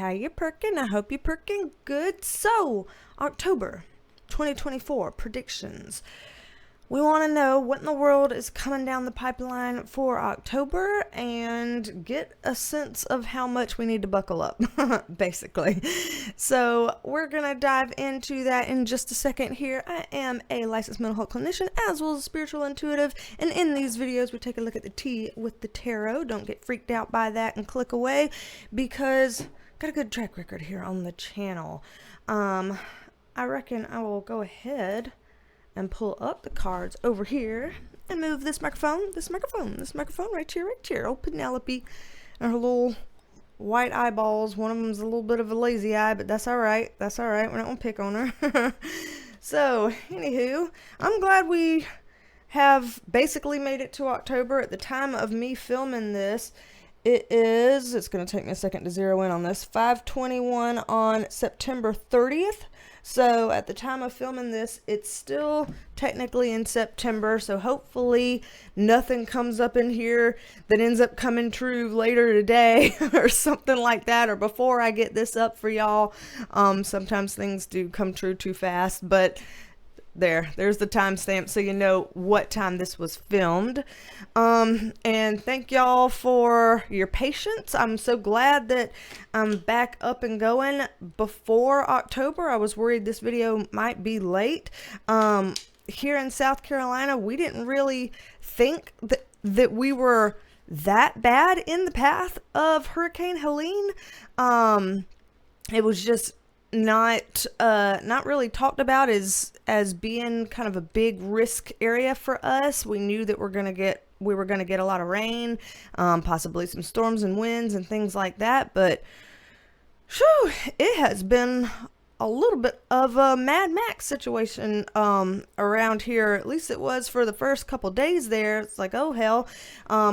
How you perking? I hope you're perking good. So, October 2024 predictions. We want to know what in the world is coming down the pipeline for October and get a sense of how much we need to buckle up, basically. So we're going to dive into that in just a second here. I am a licensed mental health clinician as well as a spiritual intuitive, and in these videos we take a look at the tea with the tarot. Don't get freaked out by that and click away, because I've got a good track record here on the channel. I reckon I will go ahead and pull up the cards over here and move this microphone right here. Oh, Penelope and her little white eyeballs. One of them's a little bit of a lazy eye, but that's all right. We're not gonna pick on her. So, anywho, I'm glad we have basically made it to October. At the time of me filming this, it's going to take me a second to zero in on this, 5:21 on September 30th. So at the time of filming this, it's still technically in September. So hopefully nothing comes up in here that ends up coming true later today or something like that, or before I get this up for y'all. Sometimes things do come true too fast, but there's the timestamp so you know what time this was filmed. And thank y'all for your patience. I'm so glad that I'm back up and going before October. I was worried this video might be late. Here in South Carolina, we didn't really think that we were that bad in the path of Hurricane Helene. It was just not really talked about as being kind of a big risk area for us. We knew that we were gonna get a lot of rain, possibly some storms and winds and things like that, but whew, it has been a little bit of a Mad Max situation around here. At least it was for the first couple days there. It's like, oh hell.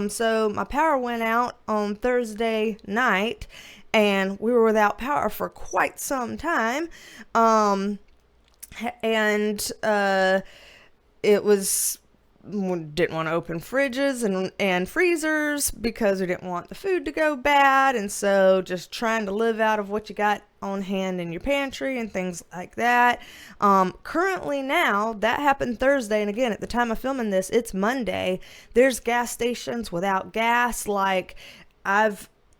So my power went out on Thursday night, and we were without power for quite some time. It was, didn't want to open fridges and freezers because we didn't want the food to go bad. And so just trying to live out of what you got on hand in your pantry and things like that. Currently now, that happened Thursday. And again, at the time of filming this, it's Monday. There's gas stations without gas. Like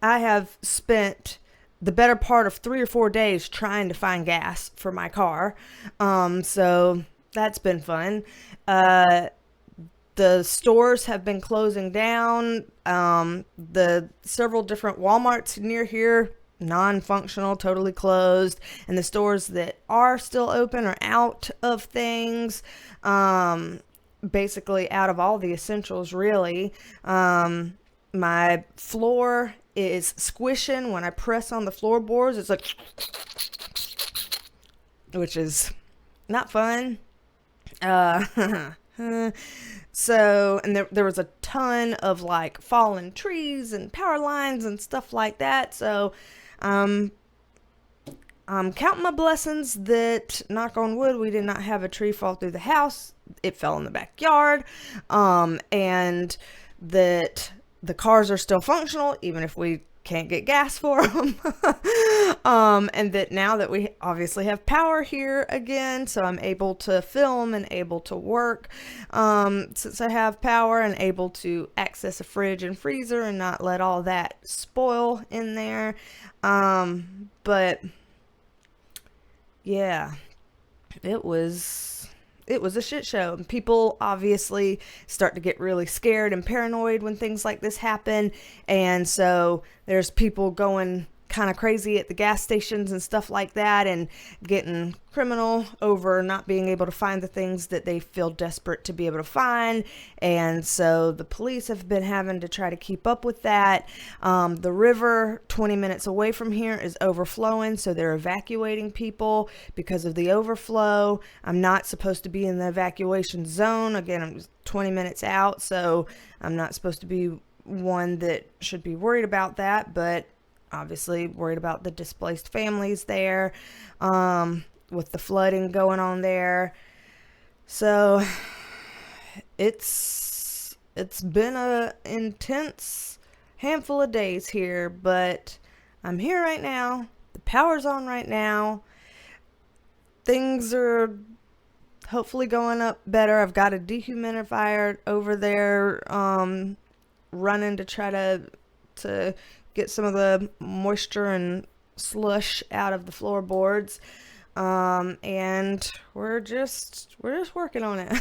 I have spent the better part of 3 or 4 days trying to find gas for my car. So that's been fun. The stores have been closing down. The several different Walmarts near here, non-functional, totally closed. And the stores that are still open are out of things. Basically out of all the essentials, really. My floor is squishing when I press on the floorboards. It's like, which is not fun. So, and there was a ton of like fallen trees and power lines and stuff like that. So, I'm counting my blessings that, knock on wood, we did not have a tree fall through the house. It fell in the backyard. And that the cars are still functional, even if we can't get gas for them. And that now that we obviously have power here again, so I'm able to film and able to work, since I have power, and able to access a fridge and freezer and not let all that spoil in there. But yeah, it was a shit show. People obviously start to get really scared and paranoid when things like this happen. And so there's people going kind of crazy at the gas stations and stuff like that, and getting criminal over not being able to find the things that they feel desperate to be able to find. And so the police have been having to try to keep up with that. The river 20 minutes away from here is overflowing, so they're evacuating people because of the overflow. I'm not supposed to be in the evacuation zone. Again, I'm just 20 minutes out, so I'm not supposed to be one that should be worried about that, but obviously worried about the displaced families there, with the flooding going on there. So it's been a intense handful of days here, but I'm here right now. The power's on right now. Things are hopefully going up better. I've got a dehumidifier over there running to try to get some of the moisture and slush out of the floorboards. And we're just working on it.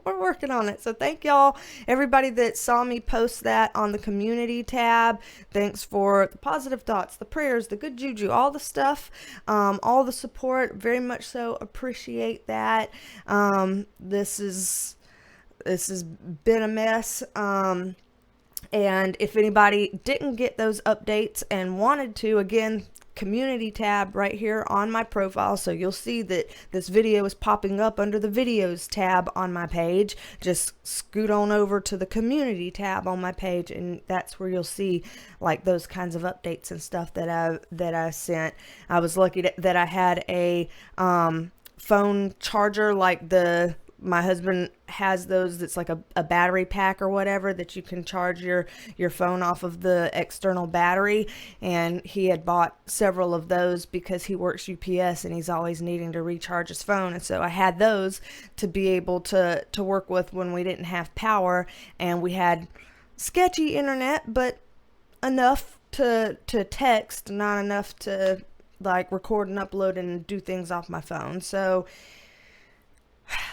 We're working on it. So thank y'all, everybody that saw me post that on the community tab. Thanks for the positive thoughts, the prayers, the good juju, all the stuff, all the support. Very much so appreciate that. This has been a mess. And if anybody didn't get those updates and wanted to, again, community tab right here on my profile, so you'll see that this video is popping up under the videos tab on my page. Just scoot on over to the community tab on my page, and that's where you'll see like those kinds of updates and stuff that I sent. I was lucky that I had a phone charger, like my husband has those, that's like a battery pack or whatever that you can charge your phone off of the external battery, and he had bought several of those because he works UPS and he's always needing to recharge his phone. And so I had those to be able to work with when we didn't have power, and we had sketchy internet, but enough to text, not enough to like record and upload and do things off my phone. So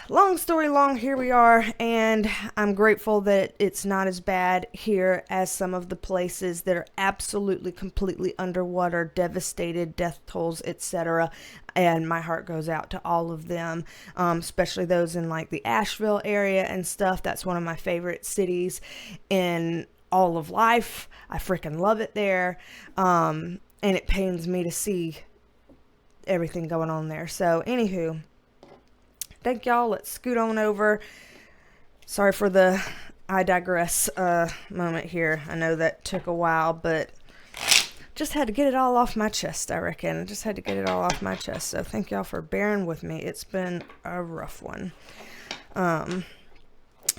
long story long, here we are, and I'm grateful that it's not as bad here as some of the places that are absolutely completely underwater, devastated, death tolls, etc. And my heart goes out to all of them, especially those in like the Asheville area and stuff. That's one of my favorite cities in all of life. I freaking love it there, and it pains me to see everything going on there. So anywho, thank y'all. Let's scoot on over. Sorry for the I digress moment here. I know that took a while, but just had to get it all off my chest, I reckon. Just had to get it all off my chest. So thank y'all for bearing with me. It's been a rough one.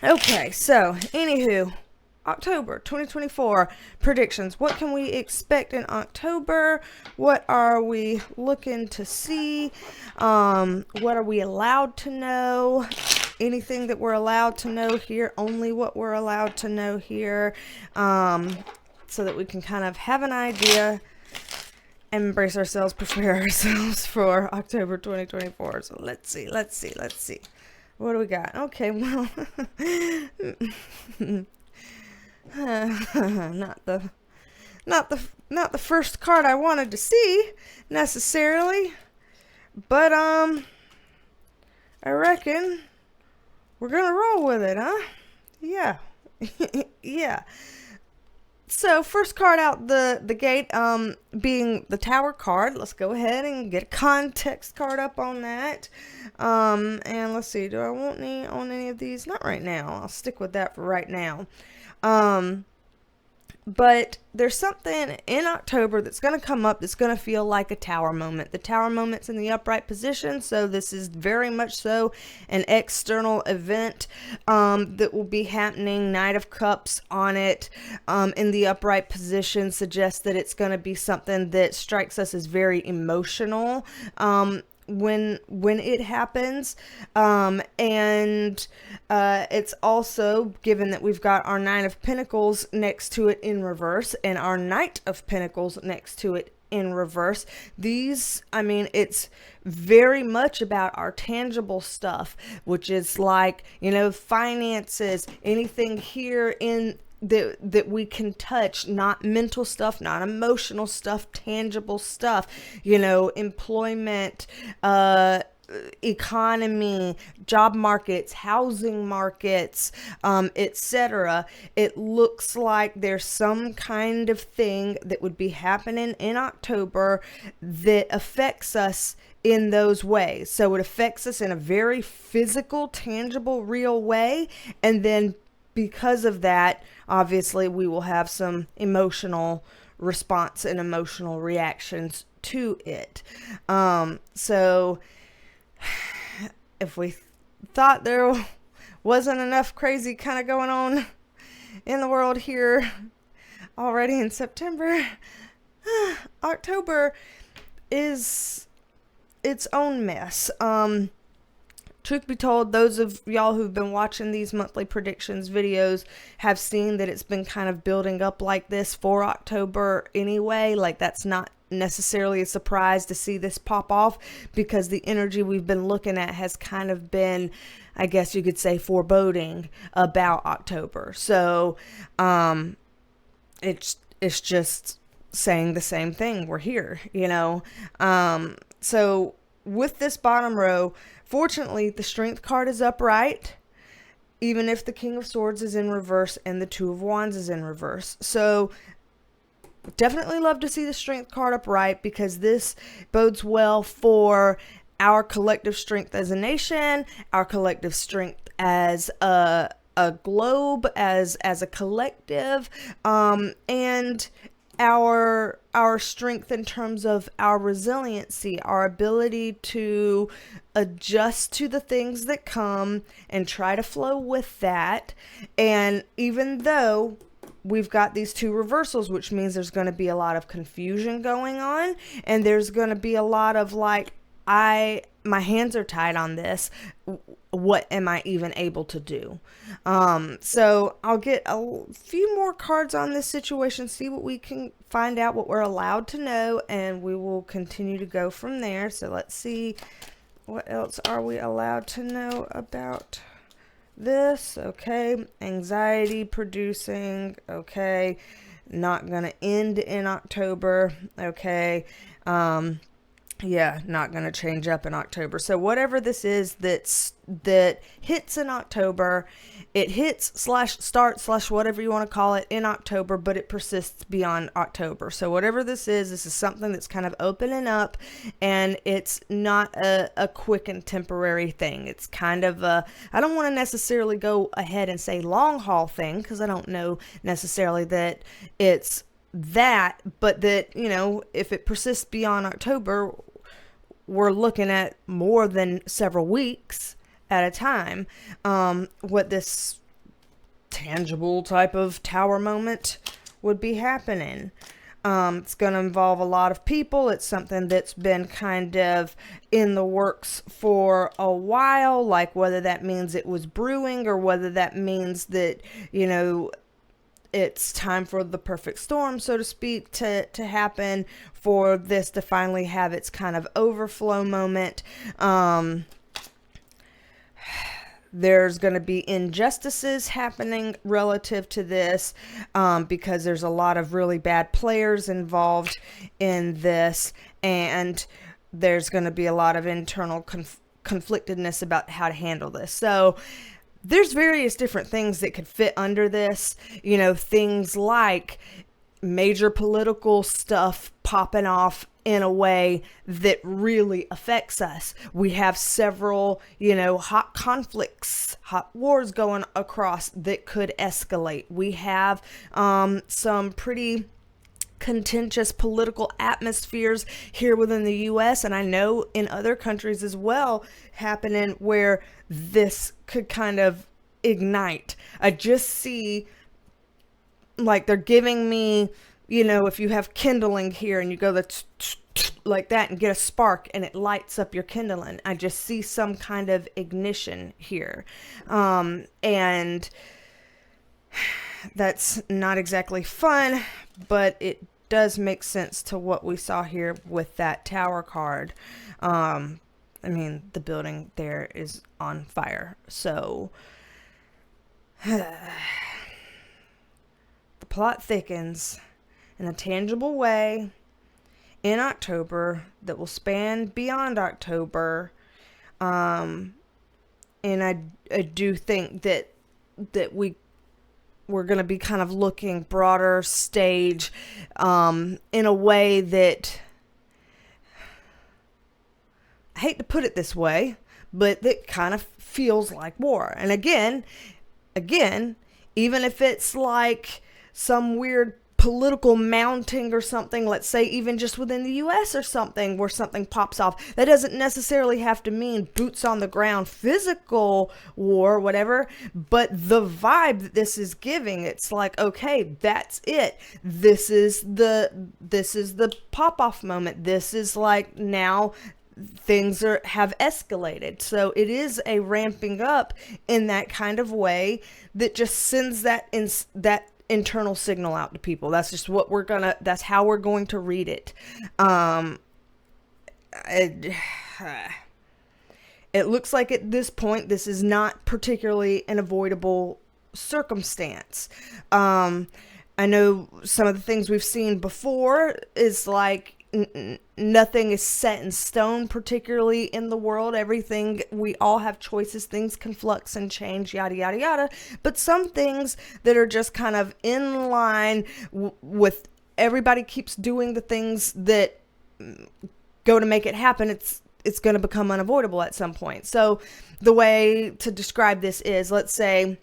Okay, so anywho, October 2024 predictions. What can we expect in October? What are we looking to see? What are we allowed to know? Anything that we're allowed to know here, only what we're allowed to know here, so that we can kind of have an idea, embrace ourselves, prepare ourselves for October 2024. So let's see. What do we got? Okay, well, not the first card I wanted to see necessarily, but I reckon we're gonna roll with it, huh? Yeah. Yeah. So first card out the gate, being the Tower card. Let's go ahead and get a context card up on that. And let's see, do I want any on any of these? Not right now. I'll stick with that for right now. But there's something in October that's going to come up that's going to feel like a Tower moment. The Tower moment's in the upright position, so this is very much so an external event that will be happening. Knight of Cups on it in the upright position suggests that it's going to be something that strikes us as very emotional when it happens, and it's also, given that we've got our Nine of Pentacles next to it in reverse and our Knight of Pentacles next to it in reverse, these, I mean, it's very much about our tangible stuff, which is like, you know, finances, anything here in that we can touch, not mental stuff, not emotional stuff, tangible stuff, you know, employment, economy, job markets, housing markets, etc. It looks like there's some kind of thing that would be happening in October that affects us in those ways. So it affects us in a very physical, tangible, real way, and then because of that, obviously, we will have some emotional response and emotional reactions to it. So if we thought there wasn't enough crazy kind of going on in the world here already in September, October, is its own mess. Truth be told, those of y'all who've been watching these monthly predictions videos have seen that it's been kind of building up like this for October anyway. Like, that's not necessarily a surprise to see this pop off, because the energy we've been looking at has kind of been, I guess you could say, foreboding about October. So it's just saying the same thing. We're here, you know. So with this bottom row, fortunately, the Strength card is upright, even if the King of Swords is in reverse and the Two of Wands is in reverse. So definitely love to see the Strength card upright, because this bodes well for our collective strength as a nation, our collective strength as a globe, as a collective, and our strength in terms of our resiliency, our ability to adjust to the things that come and try to flow with that. And even though we've got these two reversals, which means there's going to be a lot of confusion going on, and there's going to be a lot of like, my hands are tied on this. What am I even able to do? So I'll get a few more cards on this situation, see what we can find out, what we're allowed to know, and we will continue to go from there. So let's see, what else are we allowed to know about this? Okay, anxiety producing. Okay, not gonna end in October. Okay, yeah, not going to change up in October. So whatever this is that hits in October, it hits / starts / whatever you want to call it in October, but it persists beyond October. So whatever this is something that's kind of opening up, and it's not a quick and temporary thing. It's kind of I don't want to necessarily go ahead and say long haul thing, because I don't know necessarily that it's that, but that, you know, if it persists beyond October, we're looking at more than several weeks at a time. What this tangible type of tower moment would be happening. It's going to involve a lot of people. It's something that's been kind of in the works for a while, like whether that means it was brewing or whether that means that, you know, it's time for the perfect storm, so to speak, to happen, for this to finally have its kind of overflow moment. There's going to be injustices happening relative to this, because there's a lot of really bad players involved in this, and there's going to be a lot of internal conflictedness about how to handle this. So there's various different things that could fit under this, you know, things like major political stuff popping off in a way that really affects us. We have several, you know, hot conflicts, hot wars going across that could escalate. We have some pretty contentious political atmospheres here within the US, and I know in other countries as well, happening where this could kind of ignite. I just see, like, they're giving me, you know, if you have kindling here and you go like that and get a spark and it lights up your kindling, I just see some kind of ignition here. And that's not exactly fun, but it does make sense to what we saw here with that tower card. I mean, the building there is on fire. So the plot thickens in a tangible way in October that will span beyond October. And I do think that we're going to be kind of looking broader stage, in a way that, I hate to put it this way, but that kind of feels like war. And again, even if it's like some weird political mounting or something, let's say even just within the US or something, where something pops off. That doesn't necessarily have to mean boots on the ground, physical war, whatever, but the vibe that this is giving, it's like, okay, that's it. This is the pop-off moment. This is like, now things have escalated. So it is a ramping up in that kind of way that just sends that internal signal out to people. That's just what that's how we're going to read it. It looks like at this point, this is not particularly an avoidable circumstance. I know some of the things we've seen before is like, nothing is set in stone, particularly in the world. Everything, we all have choices. Things can flux and change, yada, yada, yada. But some things that are just kind of in line with everybody keeps doing the things that go to make it happen, it's going to become unavoidable at some point. So the way to describe this is, let's say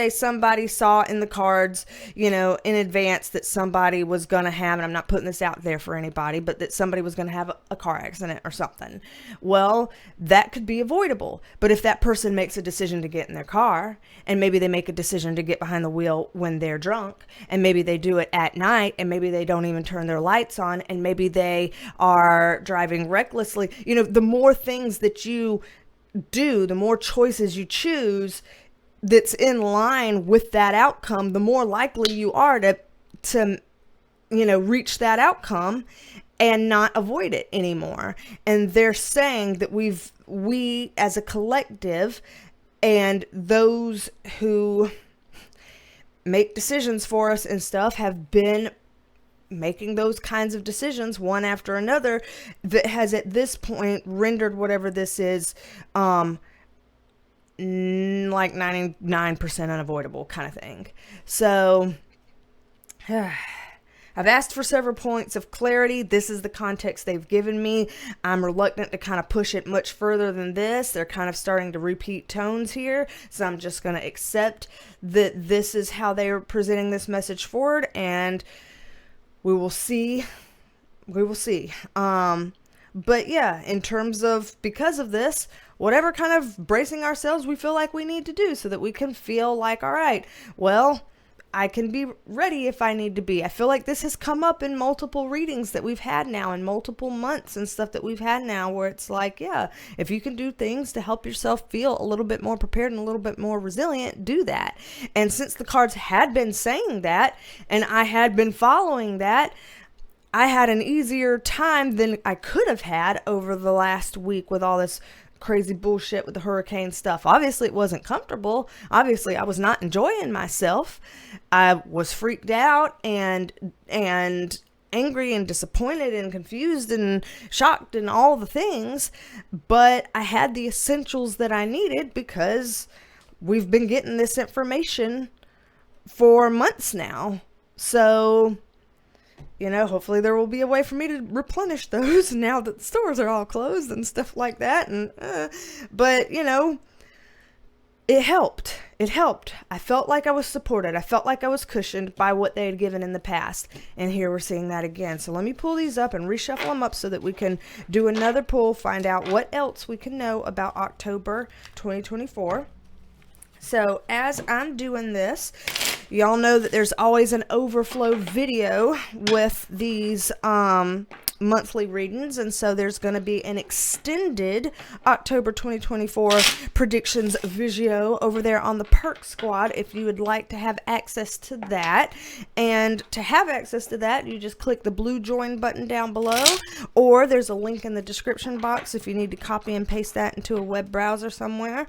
somebody saw in the cards, in advance that somebody was going to have, and I'm not putting this out there for anybody, but that somebody was going to have a car accident or something. Well, that could be avoidable. But if that person makes a decision to get in their car, and maybe they make a decision to get behind the wheel when they're drunk, and maybe they do it at night, and maybe they don't even turn their lights on, and maybe they are driving recklessly, the more things that you do, the more choices you choose, that's in line with that outcome, the more likely you are to reach that outcome and not avoid it anymore. And they're saying that we as a collective, and those who make decisions for us and stuff, have been making those kinds of decisions one after another, that has at this point rendered whatever this is like 99% unavoidable kind of thing. So I've asked for several points of clarity. This is the context they've given me. I'm reluctant to kind of push it much further than this. They're kind of starting to repeat tones here. So I'm just going to accept that this is how they are presenting this message forward, and we will see. We will see. But yeah, in terms of, because of this, whatever kind of bracing ourselves we feel like we need to do so that we can feel like, all right, well, I can be ready if I need to be. I feel like this has come up in multiple readings that we've had now, in multiple months and stuff that we've had now, where it's like, yeah, if you can do things to help yourself feel a little bit more prepared and a little bit more resilient, do that. And since the cards had been saying that, and I had been following that, I had an easier time than I could have had over the last week with all this crazy bullshit with the hurricane stuff. Obviously, it wasn't comfortable. Obviously, I was not enjoying myself. I was freaked out and angry and disappointed and confused and shocked and all the things. But I had the essentials that I needed, because we've been getting this information for months now. So, hopefully there will be a way for me to replenish those now that the stores are all closed and stuff like that. And, but it helped. It helped. I felt like I was supported. I felt like I was cushioned by what they had given in the past. And here we're seeing that again. So let me pull these up and reshuffle them up so that we can do another pull, find out what else we can know about October 2024. So as I'm doing this, y'all know that there's always an overflow video with these monthly readings, and so there's going to be an extended October 2024 predictions video over there on the Perk Squad if you would like to have access to that. And to have access to that, you just click the blue join button down below, or there's a link in the description box if you need to copy and paste that into a web browser somewhere.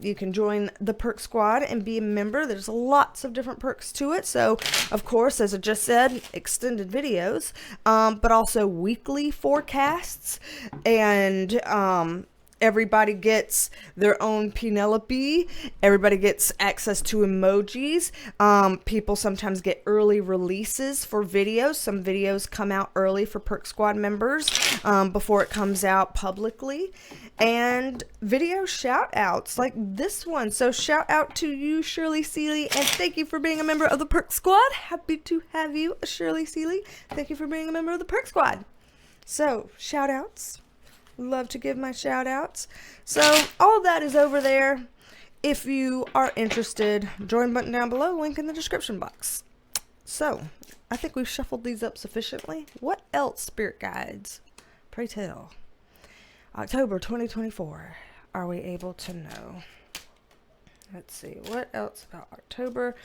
You can join the Perk Squad and be a member. There's lots of different perks to it. So of course, as I just said, extended videos, but also weekly forecasts and Everybody gets their own Penelope. Everybody gets access to emojis. People sometimes get early releases for videos. Some videos come out early for Perk Squad members before it comes out publicly. And video shout outs like this one. So shout out to you, Shirley Seeley, and thank you for being a member of the Perk Squad. Happy to have you, Shirley Seeley. Thank you for being a member of the Perk Squad. So shout outs. Love to give my shout outs. So all of that is over there. If you are interested, join button down below, link in the description box. So I think we've shuffled these up sufficiently. What else, spirit guides? Pray tell. October 2024. Are we able to know? Let's see. What else about October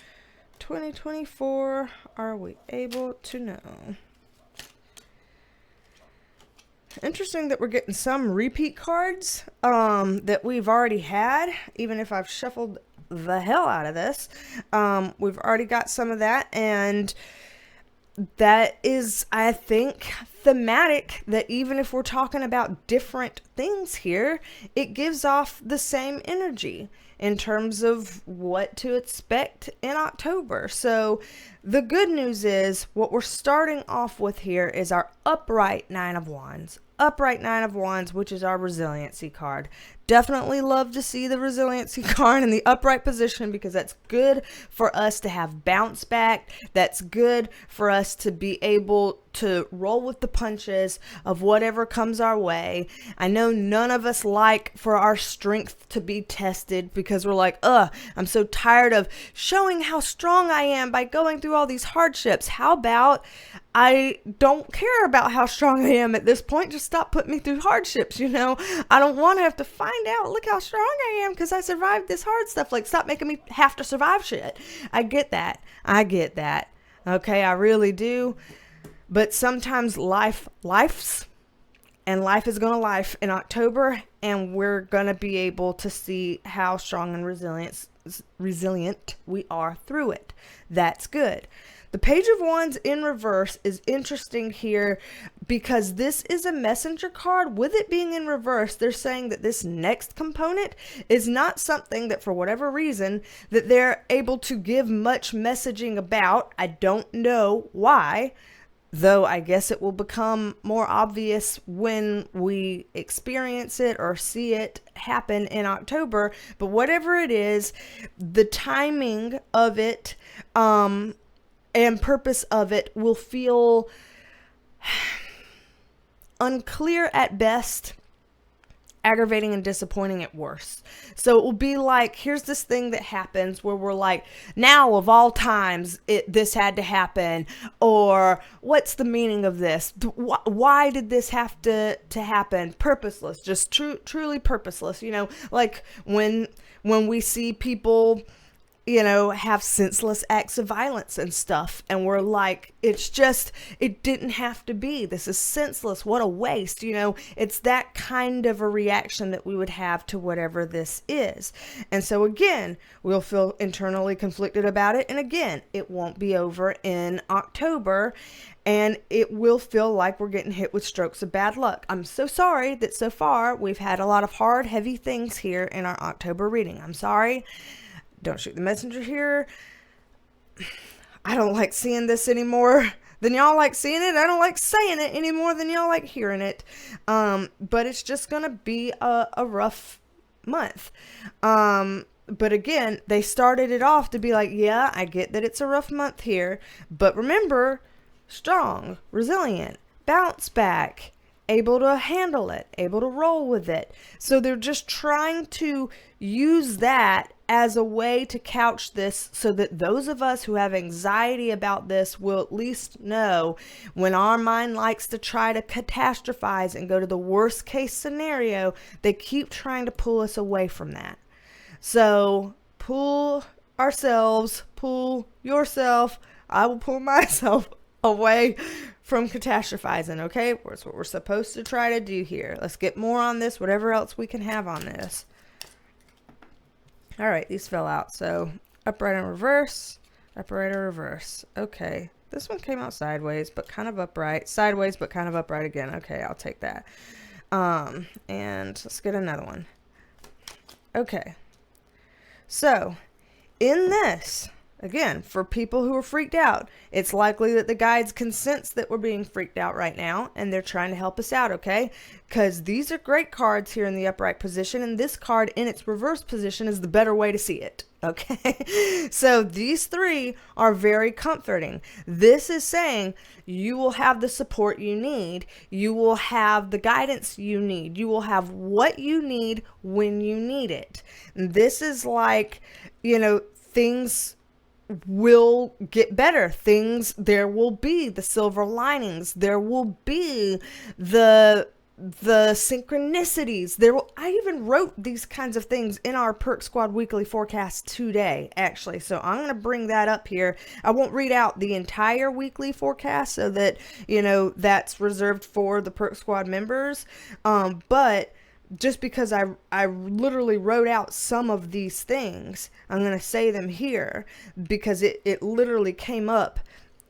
2024 are we able to know? Interesting that we're getting some repeat cards that we've already had, even if I've shuffled the hell out of this. We've already got some of that, and that is, I think, thematic, that even if we're talking about different things here, it gives off the same energy in terms of what to expect in October. So the good news is what we're starting off with here is our upright Nine of Wands. Upright Nine of Wands, which is our resiliency card. Definitely love to see the resiliency card in the upright position, because that's good for us to have bounce back. That's good for us to be able to roll with the punches of whatever comes our way. I know none of us like for our strength to be tested, because we're like, I'm so tired of showing how strong I am by going through all these hardships. How about I don't care about how strong I am at this point? Just stop putting me through hardships, you know? I don't want to have to find out, look how strong I am because I survived this hard stuff. Like, stop making me have to survive shit. I get that. Okay, I really do. But sometimes life's, and life is going to life in October, and we're going to be able to see how strong and resilient we are through it. That's good. The Page of Wands in reverse is interesting here, because this is a messenger card. With it being in reverse, they're saying that this next component is not something that, for whatever reason, that they're able to give much messaging about. I don't know why, though I guess it will become more obvious when we experience it or see it happen in October. But whatever it is, the timing of it, and purpose of it will feel unclear at best, aggravating and disappointing at worst. So it will be like, here's this thing that happens where we're like, now of all times this had to happen, or what's the meaning of this? Why did this have to happen? Purposeless, just truly purposeless. You know, like when we see people, you know, have senseless acts of violence and stuff, and we're like, it didn't have to be. This is senseless. What a waste. You know, it's that kind of a reaction that we would have to whatever this is. And so again, we'll feel internally conflicted about it. And again, it won't be over in October, and it will feel like we're getting hit with strokes of bad luck. I'm so sorry that so far we've had a lot of hard, heavy things here in our October reading. I'm sorry. Don't shoot the messenger here. I don't like seeing this anymore than y'all like seeing it. I don't like saying it anymore than y'all like hearing it. But it's just going to be a rough month. But again, they started it off to be like, yeah, I get that it's a rough month here. But remember, strong, resilient, bounce back, able to handle it, able to roll with it. So they're just trying to use that as a way to couch this so that those of us who have anxiety about this will at least know when our mind likes to try to catastrophize and go to the worst case scenario, they keep trying to pull us away from that. So pull yourself, I will pull myself away from catastrophizing, okay? That's what we're supposed to try to do here. Let's get more on this, whatever else we can have on this. All right, these fell out. So upright and reverse, upright or reverse. Okay, this one came out sideways, but kind of upright. Sideways, but kind of upright again. Okay, I'll take that. And let's get another one. Okay. So, in this, again, for people who are freaked out, it's likely that the guides can sense that we're being freaked out right now, and they're trying to help us out, okay? Because these are great cards here in the upright position, and this card in its reverse position is the better way to see it, okay? So these three are very comforting. This is saying you will have the support you need. You will have the guidance you need. You will have what you need when you need it. And this is like, things will get better. There will be the silver linings. There will be the synchronicities. I even wrote these kinds of things in our Perk Squad weekly forecast today, actually. So I'm going to bring that up here. I won't read out the entire weekly forecast so that, that's reserved for the Perk Squad members. But just because I literally wrote out some of these things, I'm going to say them here because it literally came up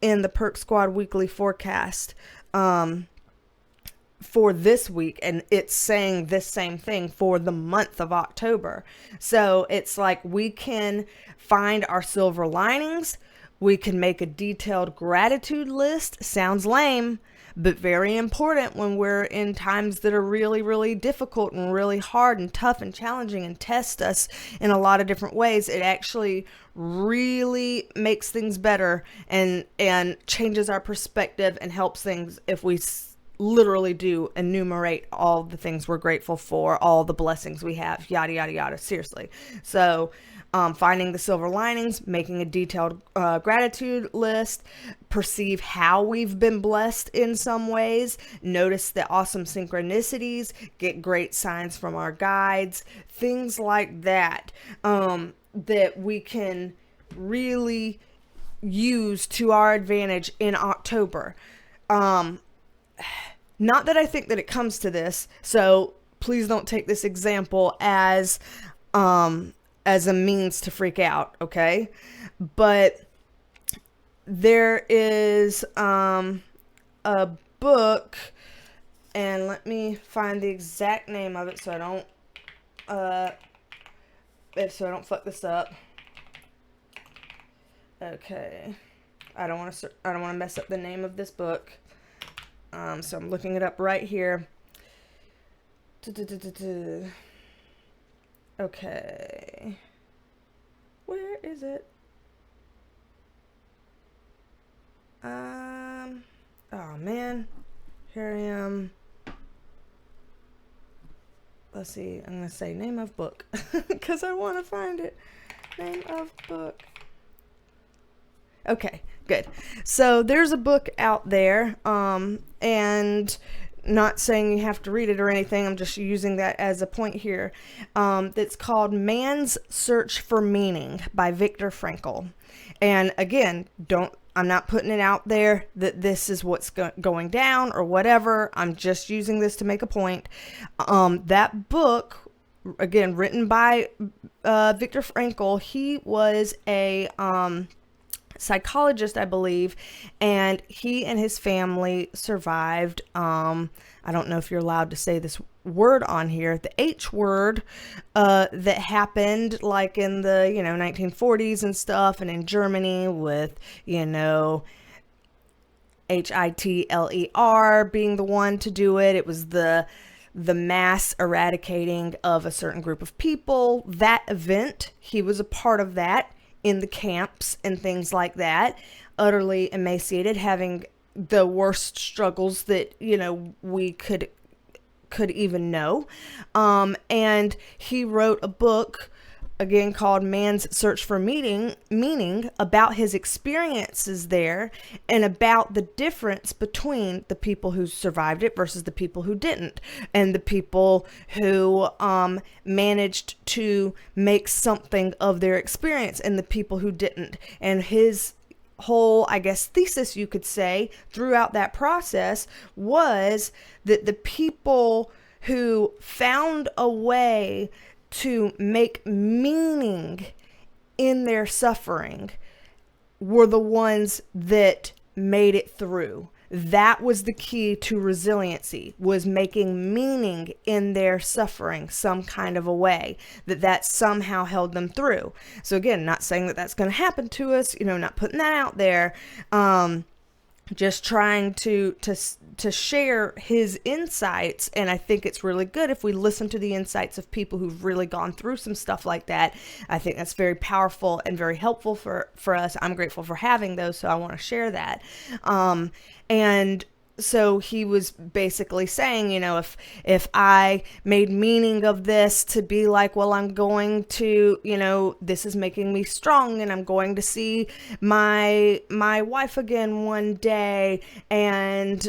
in the Perk Squad weekly forecast for this week, and it's saying this same thing for the month of October. So it's like we can find our silver linings. We can make a detailed gratitude list. Sounds lame, but very important when we're in times that are really, really difficult and really hard and tough and challenging and test us in a lot of different ways. It actually really makes things better and changes our perspective and helps things if we literally do enumerate all the things we're grateful for, all the blessings we have, yada, yada, yada. Seriously. So, finding the silver linings, making a detailed gratitude list, perceive how we've been blessed in some ways, notice the awesome synchronicities, get great signs from our guides, things like that, that we can really use to our advantage in October. Not that I think that it comes to this, so please don't take this example as a means to freak out, okay? But there is a book, and let me find the exact name of it so I don't fuck this up. Okay, I don't want to mess up the name of this book. So I'm looking it up right here. Okay. Where is it? Oh man. Here I am. Let's see. I'm going to say name of book because I want to find it. Name of book. Okay, good. So there's a book out there, and not saying you have to read it or anything. I'm just using that as a point here. That's called Man's Search for Meaning by Viktor Frankl. And again, I'm not putting it out there that this is what's going down or whatever. I'm just using this to make a point. That book, again, written by Viktor Frankl, he was a psychologist, I believe, and he and his family survived. I don't know if you're allowed to say this word on here, the H word, that happened like in the 1940s and stuff, and in Germany with Hitler being the one to do it. It was the mass eradicating of a certain group of people. That event, he was a part of that. In the camps and things like that, utterly emaciated, having the worst struggles that we could even know, and he wrote a book again called Man's Search for Meaning about his experiences there and about the difference between the people who survived it versus the people who didn't, and the people who managed to make something of their experience and the people who didn't. And his whole, I guess, thesis, you could say, throughout that process was that the people who found a way to make meaning in their suffering were the ones that made it through. that was the key to resiliency, was making meaning in their suffering some kind of a way, that somehow held them through. So again, not saying that that's going to happen to us, not putting that out there. Just trying to share his insights. And I think it's really good if we listen to the insights of people who've really gone through some stuff like that. I think that's very powerful and very helpful for us. I'm grateful for having those, so I want to share that. And so he was basically saying, if I made meaning of this to be like, well, I'm going to, this is making me strong, and I'm going to see my wife again one day, and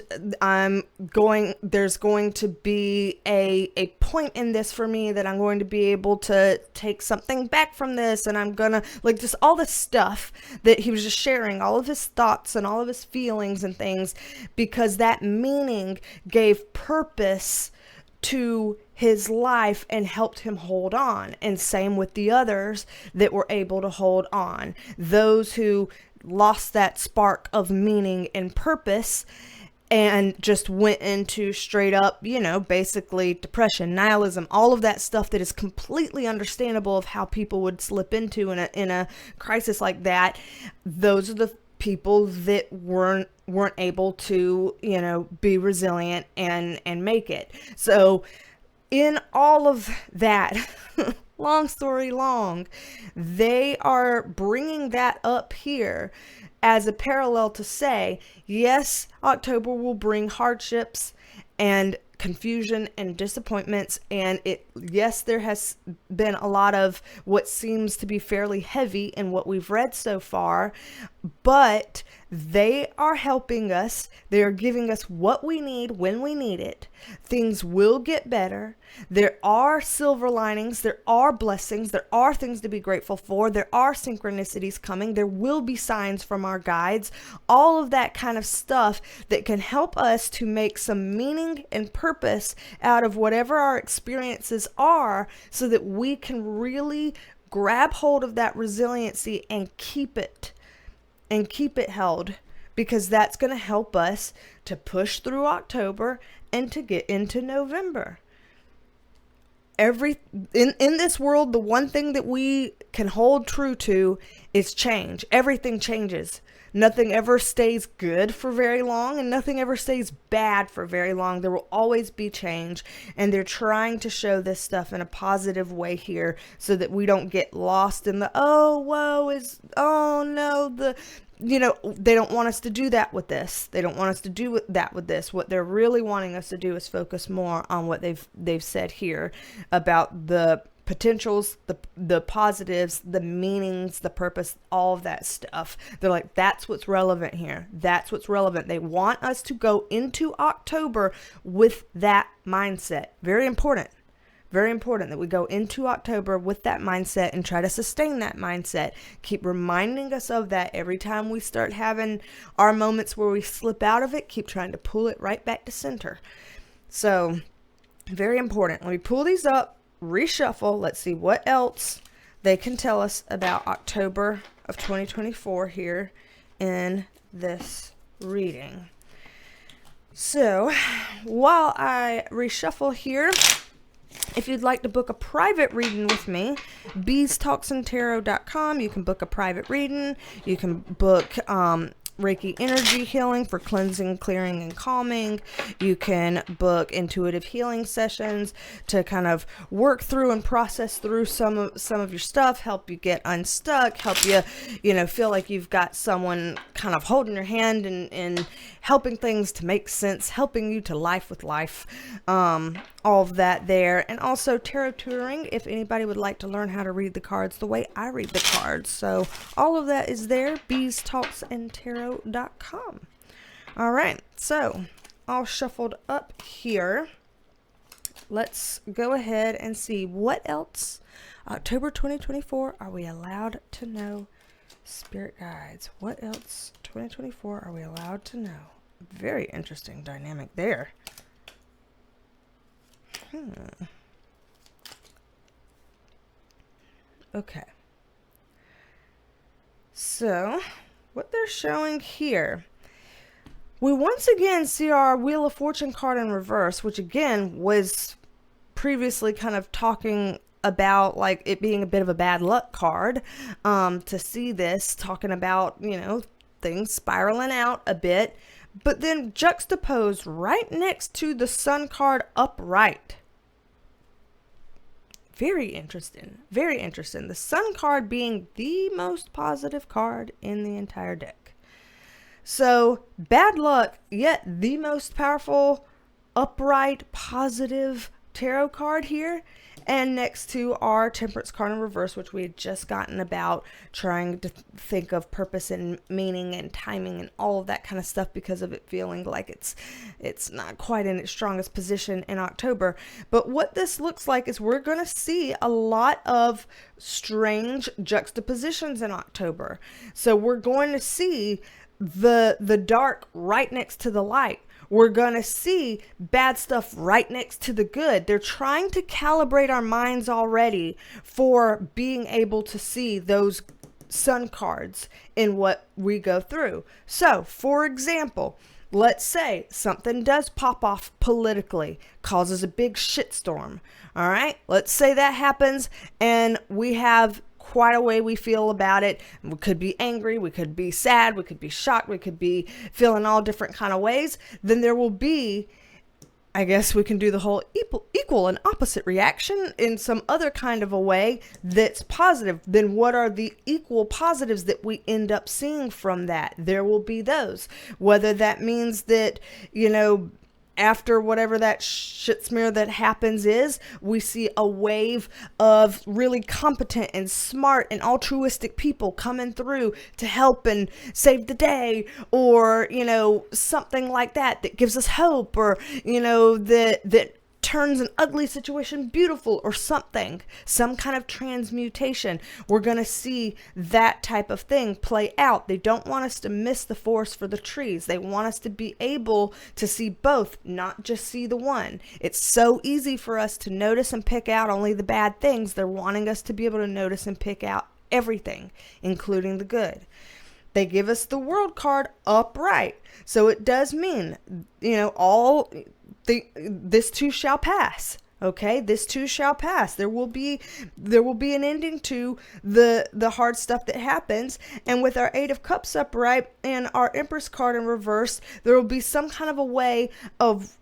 there's going to be a point in this for me that I'm going to be able to take something back from this, and I'm gonna, just all this stuff that he was just sharing, all of his thoughts and all of his feelings and things, because that meaning gave purpose to his life and helped him hold on. And same with the others that were able to hold on. Those who lost that spark of meaning and purpose and just went into straight up, basically depression, nihilism, all of that stuff that is completely understandable of how people would slip into in a crisis like that. Those are the people that weren't able to, be resilient and make it. So in all of that, long story long, they are bringing that up here as a parallel to say, yes, October will bring hardships and confusion and disappointments, and yes, there has been a lot of what seems to be fairly heavy in what we've read so far, but they are helping us. They are giving us what we need when we need it. Things will get better. There are silver linings. There are blessings. There are things to be grateful for. There are synchronicities coming. There will be signs from our guides. All of that kind of stuff that can help us to make some meaning and purpose out of whatever our experiences are, so that we can really grab hold of that resiliency and keep it held, because that's going to help us to push through October and to get into November. In this world, the one thing that we can hold true to is change. Everything changes. Nothing ever stays good for very long, and nothing ever stays bad for very long. There will always be change, and they're trying to show this stuff in a positive way here, so that we don't get lost in the, they don't want us to do that with this. They don't want us to do that with this. What they're really wanting us to do is focus more on what they've said here about the potentials, the positives, the meanings, the purpose, all of that stuff. They're like, that's what's relevant here. That's what's relevant. They want us to go into October with that mindset. Very important. Very important that we go into October with that mindset and try to sustain that mindset. Keep reminding us of that every time we start having our moments where we slip out of it. Keep trying to pull it right back to center. So, very important. Let me pull these up, reshuffle. Let's see what else they can tell us about October of 2024 here in this reading. So, while I reshuffle here, if you'd like to book a private reading with me, BeasTalksAndTarot.com. You can book a private reading. You can book Reiki Energy healing for cleansing, clearing, and calming. You can book intuitive healing sessions to kind of work through and process through some of your stuff, help you get unstuck, help you, feel like you've got someone kind of holding your hand and helping things to make sense, helping you to life with life. All of that there. And also tarot tutoring, if anybody would like to learn how to read the cards the way I read the cards. So all of that is there, BeasTalksAndTarot.com. All right, so all shuffled up here. Let's go ahead and see what else October 2024 are we allowed to know, spirit guides. What else 2024 are we allowed to know? Very interesting dynamic there. Okay. So, what they're showing here, we once again see our Wheel of Fortune card in reverse, which again was previously kind of talking about like it being a bit of a bad luck card. To see this talking about, you know, things spiraling out a bit, but then juxtaposed right next to the Sun card upright. Very interesting. Very interesting. The Sun card being the most positive card in the entire deck. So bad luck, yet the most powerful, upright, positive tarot card here. And next to our Temperance card in reverse, which we had just gotten about trying to think of purpose and meaning and timing and all of that kind of stuff because of it feeling like it's not quite in its strongest position in October. But what this looks like is we're going to see a lot of strange juxtapositions in October. So we're going to see the dark right next to the light. We're going to see bad stuff right next to the good. They're trying to calibrate our minds already for being able to see those Sun cards in what we go through. So, for example, let's say something does pop off politically, causes a big shitstorm. All right, let's say that happens and we have quite a way we feel about it. We could be angry, we could be sad, we could be shocked, we could be feeling all different kind of ways. Then there will be, I guess we can do the whole equal and opposite reaction in some other kind of a way that's positive. Then what are the equal positives that we end up seeing from that? There will be those. Whether that means that, you know, after whatever that shit smear that happens is, we see a wave of really competent and smart and altruistic people coming through to help and save the day, or, you know, something like that that gives us hope, or, you know, that turns an ugly situation beautiful, or something, some kind of transmutation. We're going to see that type of thing play out. They don't want us to miss the forest for the trees. They want us to be able to see both, not just see the one. It's so easy for us to notice and pick out only the bad things. They're wanting us to be able to notice and pick out everything, including the good. They give us the World card upright. So it does mean, you know, this too shall pass. Okay, this too shall pass. There will be an ending to the hard stuff that happens. And with our Eight of Cups upright and our Empress card in reverse, there will be some kind of a way of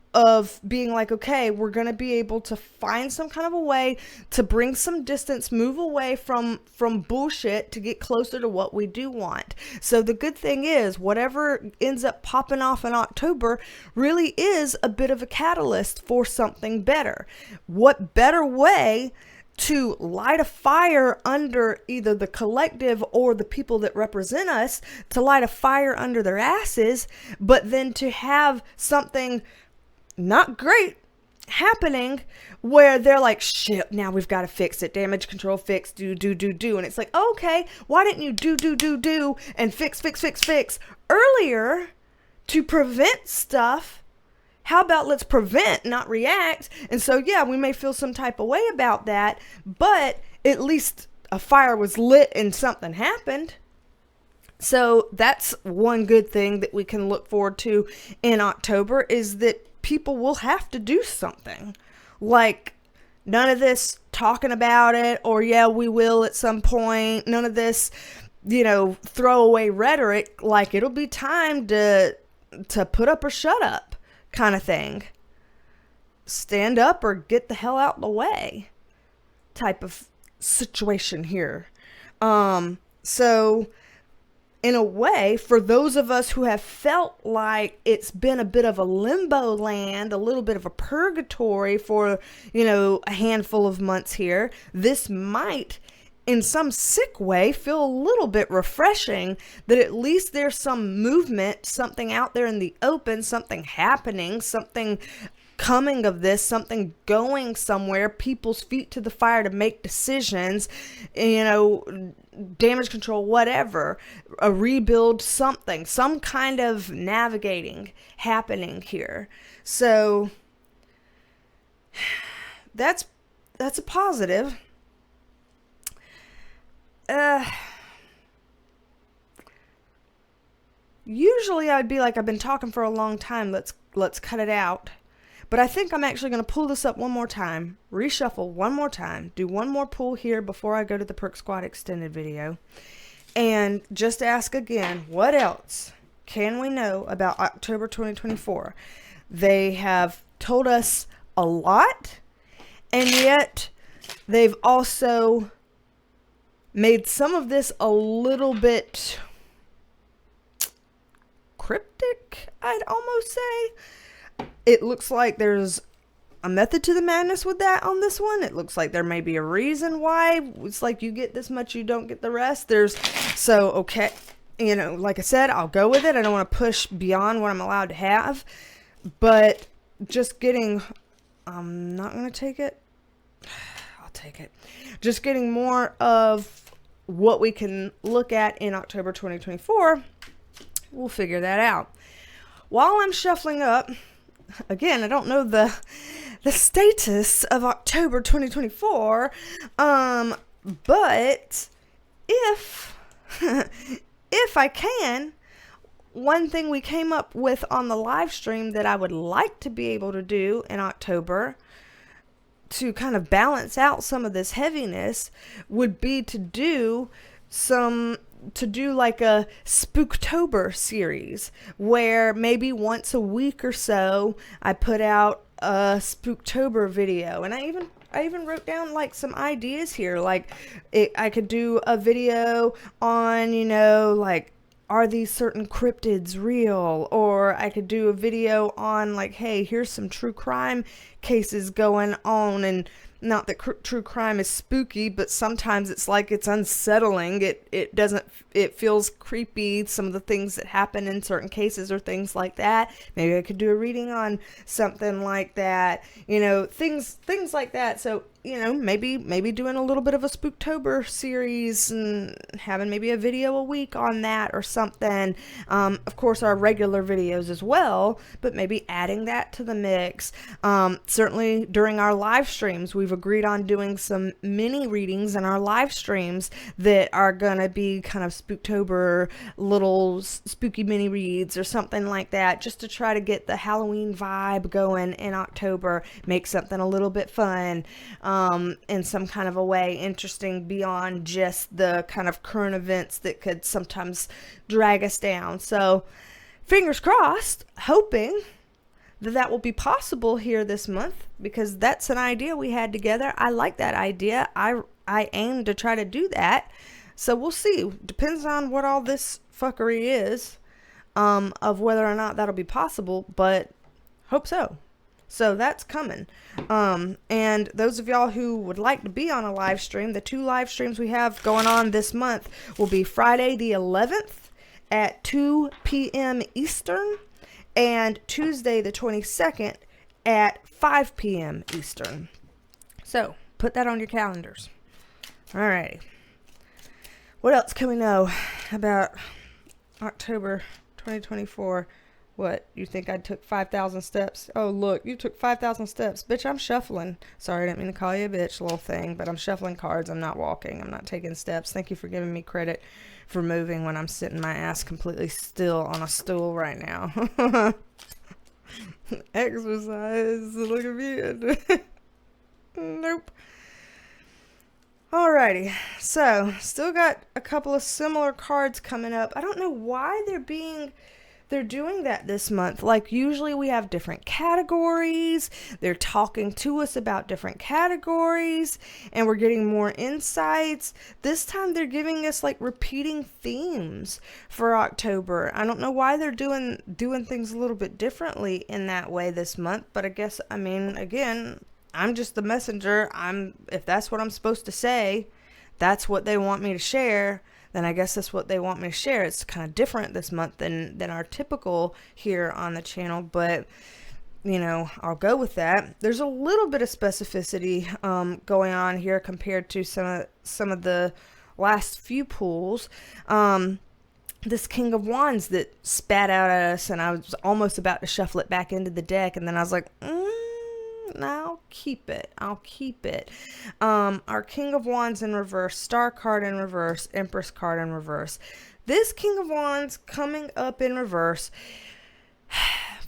being like, okay, we're going to be able to find some kind of a way to bring some distance, move away from bullshit to get closer to what we do want. So the good thing is, whatever ends up popping off in October really is a bit of a catalyst for something better. What better way to light a fire under either the collective or the people that represent us, to light a fire under their asses, but then to have something not great happening where they're like, shit, now we've got to fix it. Damage control, fix, do. And it's like, okay, why didn't you do and fix earlier to prevent stuff? How about let's prevent, not react? And so, yeah, we may feel some type of way about that, but at least a fire was lit and something happened. So that's one good thing that we can look forward to in October, is that people will have to do something. Like, none of this talking about it, or yeah, we will at some point. None of this, you know, throwaway rhetoric. Like, it'll be time to put up or shut up kind of thing. Stand up or get the hell out of the way type of situation here. So in a way, for those of us who have felt like it's been a bit of a limbo land, a little bit of a purgatory for, you know, a handful of months here, this might, in some sick way, feel a little bit refreshing, that at least there's some movement, something out there in the open, something happening, something coming of this, something going somewhere, people's feet to the fire to make decisions, you know, damage control, whatever, a rebuild, something, some kind of navigating happening here. So that's a positive. Usually I'd be like, I've been talking for a long time, let's cut it out. But I think I'm actually going to pull this up one more time, reshuffle one more time, do one more pull here before I go to the Perk Squad extended video, and just ask again, what else can we know about October 2024? They have told us a lot, and yet they've also made some of this a little bit cryptic, I'd almost say. It looks like there's a method to the madness with that on this one. It looks like there may be a reason why it's like you get this much, you don't get the rest. Okay, like I said, I'll go with it. I don't want to push beyond what I'm allowed to have, but just getting, I'm not going to take it. I'll take it. Just getting more of what we can look at in October 2024. We'll figure that out. While I'm shuffling up, again, I don't know the status of October 2024, but if I can, one thing we came up with on the live stream that I would like to be able to do in October to kind of balance out some of this heaviness would be to do like a Spooktober series where maybe once a week or so I put out a Spooktober video. And I even wrote down like some ideas here, like I could do a video on, like, are these certain cryptids real? Or I could do a video on like, hey, here's some true crime cases going on. And not that true crime is spooky, but sometimes it's like it's unsettling. It feels creepy. Some of the things that happen in certain cases or things like that. Maybe I could do a reading on something like that. Things like that. So, maybe doing a little bit of a Spooktober series and having maybe a video a week on that or something. Of course, our regular videos as well, but maybe adding that to the mix. Certainly during our live streams, we've agreed on doing some mini readings in our live streams that are going to be kind of Spooktober, little spooky mini reads or something like that, just to try to get the Halloween vibe going in October, make something a little bit fun, in some kind of a way, interesting beyond just the kind of current events that could sometimes drag us down. So fingers crossed, hoping that will be possible here this month, because that's an idea we had together. I like that idea. I aim to try to do that. So we'll see. Depends on what all this fuckery is, of whether or not that'll be possible, but hope so. So that's coming. And those of y'all who would like to be on a live stream, the 2 live streams we have going on this month will be Friday the 11th at 2 p.m. Eastern and Tuesday the 22nd at 5 p.m. Eastern. So put that on your calendars. Alrighty. What else can we know about October 2024? What, you think I took 5,000 steps? Oh, look, you took 5,000 steps. Bitch, I'm shuffling. Sorry, I didn't mean to call you a bitch, little thing, but I'm shuffling cards. I'm not walking. I'm not taking steps. Thank you for giving me credit for moving when I'm sitting my ass completely still on a stool right now. Exercise. Look at me. Nope. Alrighty, so still got a couple of similar cards coming up. I don't know why they're doing that this month. Like, usually we have different categories. They're talking to us about different categories and we're getting more insights. This time they're giving us like repeating themes for October. I don't know why they're doing things a little bit differently in that way this month, but I guess, again, I'm just the messenger. If that's what I'm supposed to say, that's what they want me to share, then I guess that's what they want me to share. It's kind of different this month than our typical here on the channel, but I'll go with that. There's a little bit of specificity going on here compared to some of the last few pulls. This King of Wands that spat out at us, and I was almost about to shuffle it back into the deck, and then I was like, I'll keep it. Our King of Wands in reverse, Star card in reverse, Empress card in reverse. this King of Wands coming up in reverse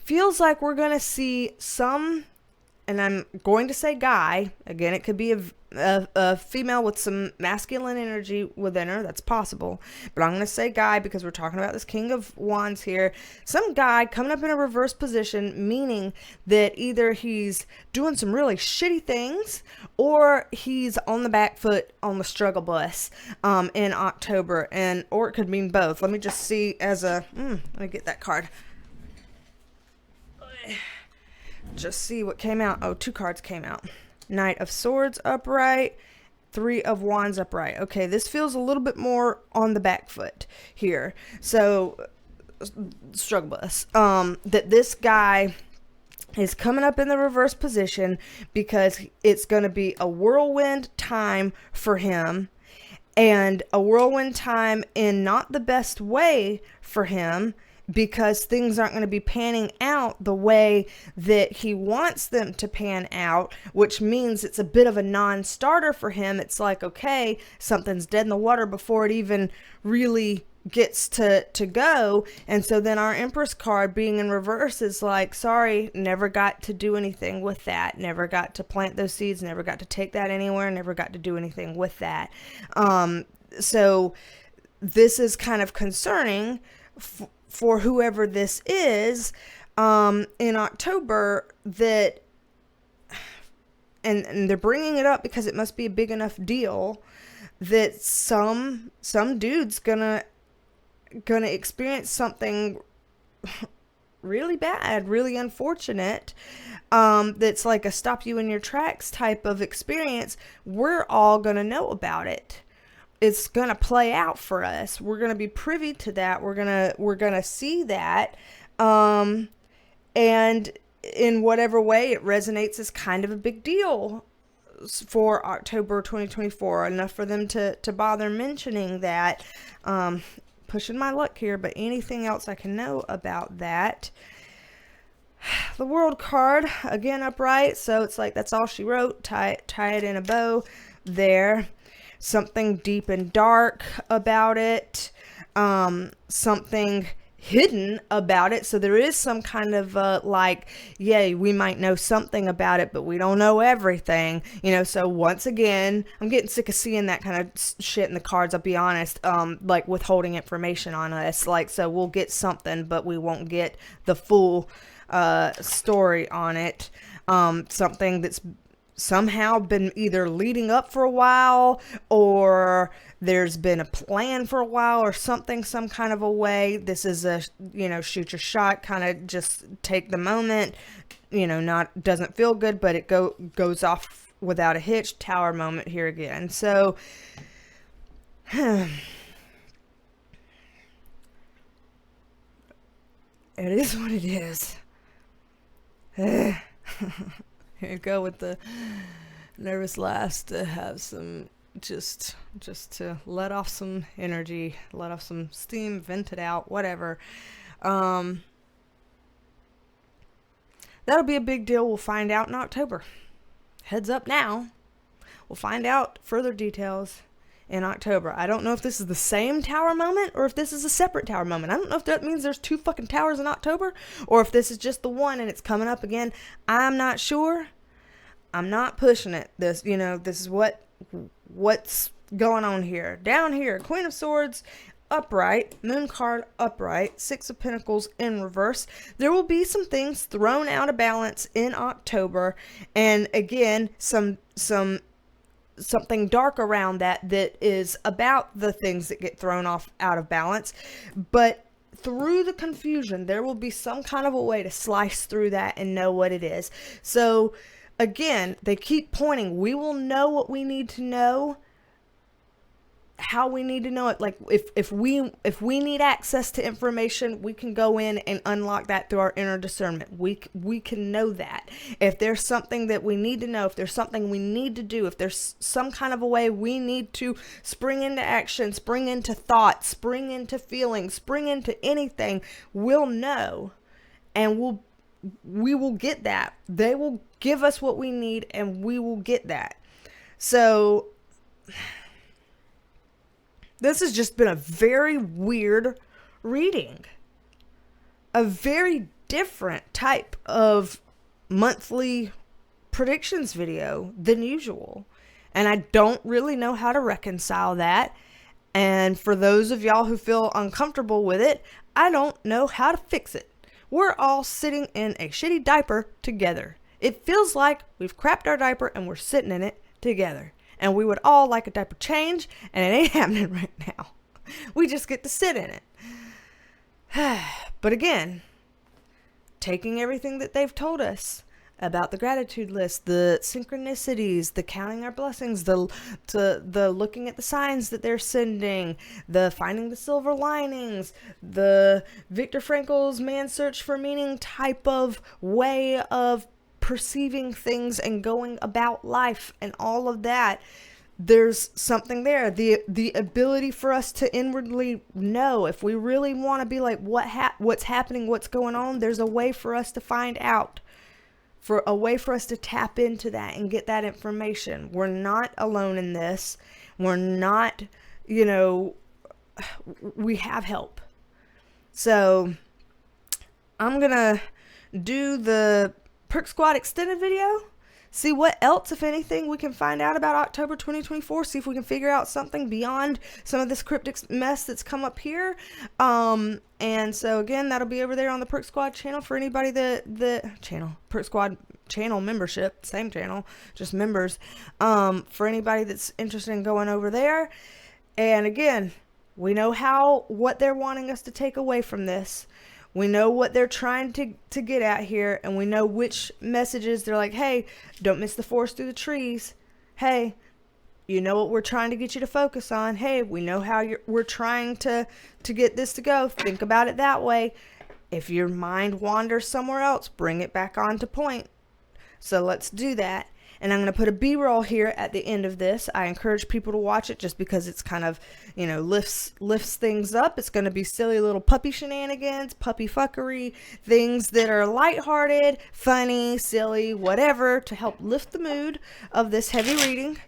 feels like we're going to see some, and I'm going to say guy, again, it could be a female with some masculine energy within her, that's possible, but I'm going to say guy because we're talking about this King of Wands here. Some guy coming up in a reverse position, meaning that either he's doing some really shitty things or he's on the back foot on the struggle bus in October, or it could mean both. Let me just see as a, let me get that card. Just see what came out. Oh, 2 cards came out. Knight of Swords upright, 3 of Wands upright. Okay, this feels a little bit more on the back foot here. So, struggle bus. That this guy is coming up in the reverse position because it's going to be a whirlwind time for him, and a whirlwind time in not the best way for him, because things aren't going to be panning out the way that he wants them to pan out, which means it's a bit of a non-starter for him. It's like, okay, something's dead in the water before it even really gets to go. And so then our Empress card being in reverse is like, sorry, never got to do anything with that, never got to plant those seeds, never got to take that anywhere, never got to do anything with that. So this is kind of concerning for whoever this is in October, that and they're bringing it up because it must be a big enough deal that some dude's gonna experience something really bad, really unfortunate, that's like a stop you in your tracks type of experience. We're all gonna know about it. It's going to play out for us. We're going to be privy to that. We're going to see that. And in whatever way it resonates as kind of a big deal for October 2024, enough for them to bother mentioning that. Pushing my luck here, but anything else I can know about that? The World card, again, upright. So it's like, that's all she wrote. Tie it in a bow there. Something deep and dark about it, something hidden about it. So there is some kind of like, yeah, we might know something about it, but we don't know everything, you know. So once again, I'm getting sick of seeing that kind of shit in the cards, I'll be honest, like withholding information on us. Like, so we'll get something, but we won't get the full story on it. Something that's somehow been either leading up for a while, or there's been a plan for a while, or something, some kind of a way. This is a, you know, shoot your shot, kind of just take the moment, you know, doesn't feel good, but it goes off without a hitch. Tower moment here again. So it is what it is. Here you go with the nervous laugh to have some, just to let off some energy, let off some steam, vent it out, whatever. That'll be a big deal. We'll find out in October. Heads up now. We'll find out further details in October. I don't know if this is the same tower moment or if this is a separate tower moment. I don't know if that means there's 2 fucking towers in October, or if this is just the one and it's coming up again. I'm not sure. I'm not pushing it. This, you know, this is what's going on here. Down here, Queen of Swords upright, Moon card upright, 6 of Pentacles in reverse. There will be some things thrown out of balance in October, and again, something dark around that is about the things that get thrown out of balance. But through the confusion, there will be some kind of a way to slice through that and know what it is. So again, they keep pointing, we will know what we need to know, how we need to know it. Like if we need access to information, we can go in and unlock that through our inner discernment. We can know that. If there's something that we need to know, if there's something we need to do, if there's some kind of a way we need to spring into action, spring into thought, spring into feelings, spring into anything, we'll know, and we will get that. They will give us what we need, and we will get that. So This has just been a very weird reading. A very different type of monthly predictions video than usual. And I don't really know how to reconcile that. And for those of y'all who feel uncomfortable with it, I don't know how to fix it. We're all sitting in a shitty diaper together. It feels like we've crapped our diaper and we're sitting in it together. And we would all like a diaper change, and it ain't happening right now. We just get to sit in it. But again, taking everything that they've told us about the gratitude list, the synchronicities, the counting our blessings, the looking at the signs that they're sending, the finding the silver linings, the Viktor Frankl's man's search for meaning type of way of perceiving things and going about life and all of that. There's something there. The ability for us to inwardly know if we really want to be like, what's happening, what's going on. There's a way for us to find out, for a way for us to tap into that and get that information. We're not alone in this. We're not, we have help. So I'm going to do the Perk Squad extended video. See what else, if anything, we can find out about October 2024. See if we can figure out something beyond some of this cryptic mess that's come up here. And so, again, that'll be over there on the Perk Squad channel for anybody Perk Squad channel membership. Same channel, just members. For anybody that's interested in going over there. And, again, we know what they're wanting us to take away from this. We know what they're trying to get at here, and we know which messages they're like, hey, don't miss the forest through the trees. Hey, you know what we're trying to get you to focus on. Hey, we know how we're trying to get this to go. Think about it that way. If your mind wanders somewhere else, bring it back onto point. So let's do that. And I'm going to put a B-roll here at the end of this. I encourage people to watch it just because it's kind of, lifts things up. It's going to be silly little puppy shenanigans, puppy fuckery, things that are lighthearted, funny, silly, whatever, to help lift the mood of this heavy reading.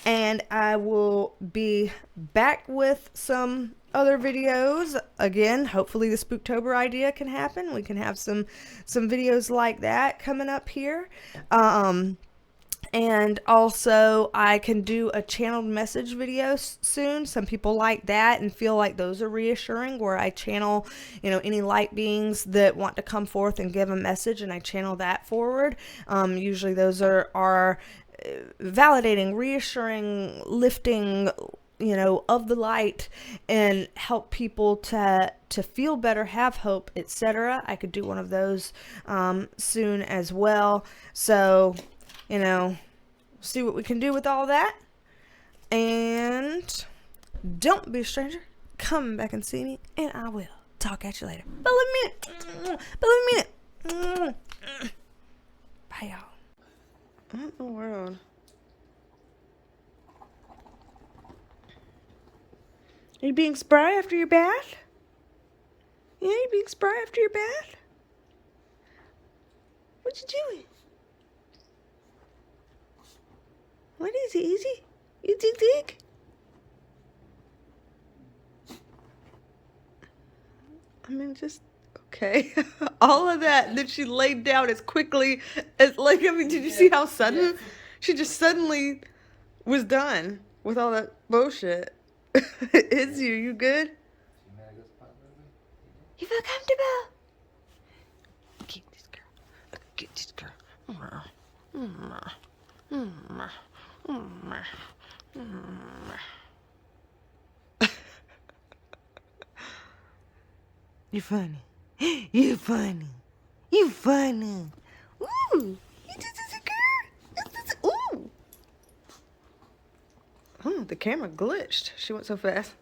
And I will be back with some other videos. Again, hopefully the Spooktober idea can happen. We can have some videos like that coming up here. And also, I can do a channeled message video soon. Some people like that and feel like those are reassuring, where I channel, any light beings that want to come forth and give a message, and I channel that forward. Usually those are validating, reassuring, lifting, of the light, and help people to feel better, have hope, etc. I could do one of those soon as well. So, see what we can do with all that. And don't be a stranger. Come back and see me, and I will talk at you later. Believe me. Bye, y'all. What in the world? Are you being spry after your bath? Yeah, you being spry after your bath? What you doing? What is it, Easy? You dig? I mean, just, okay. All of that she laid down as quickly as, did you see how sudden? She just suddenly was done with all that bullshit. Is you good? You feel comfortable? Get this girl. Get this girl. You're funny. You're funny. You funny. Ooh. You did this, girl. Ooh. Oh, the camera glitched. She went so fast.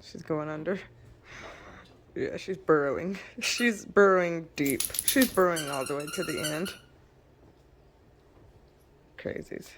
She's going under. Yeah, she's burrowing. She's burrowing deep. She's burrowing all the way to the end. Crazies.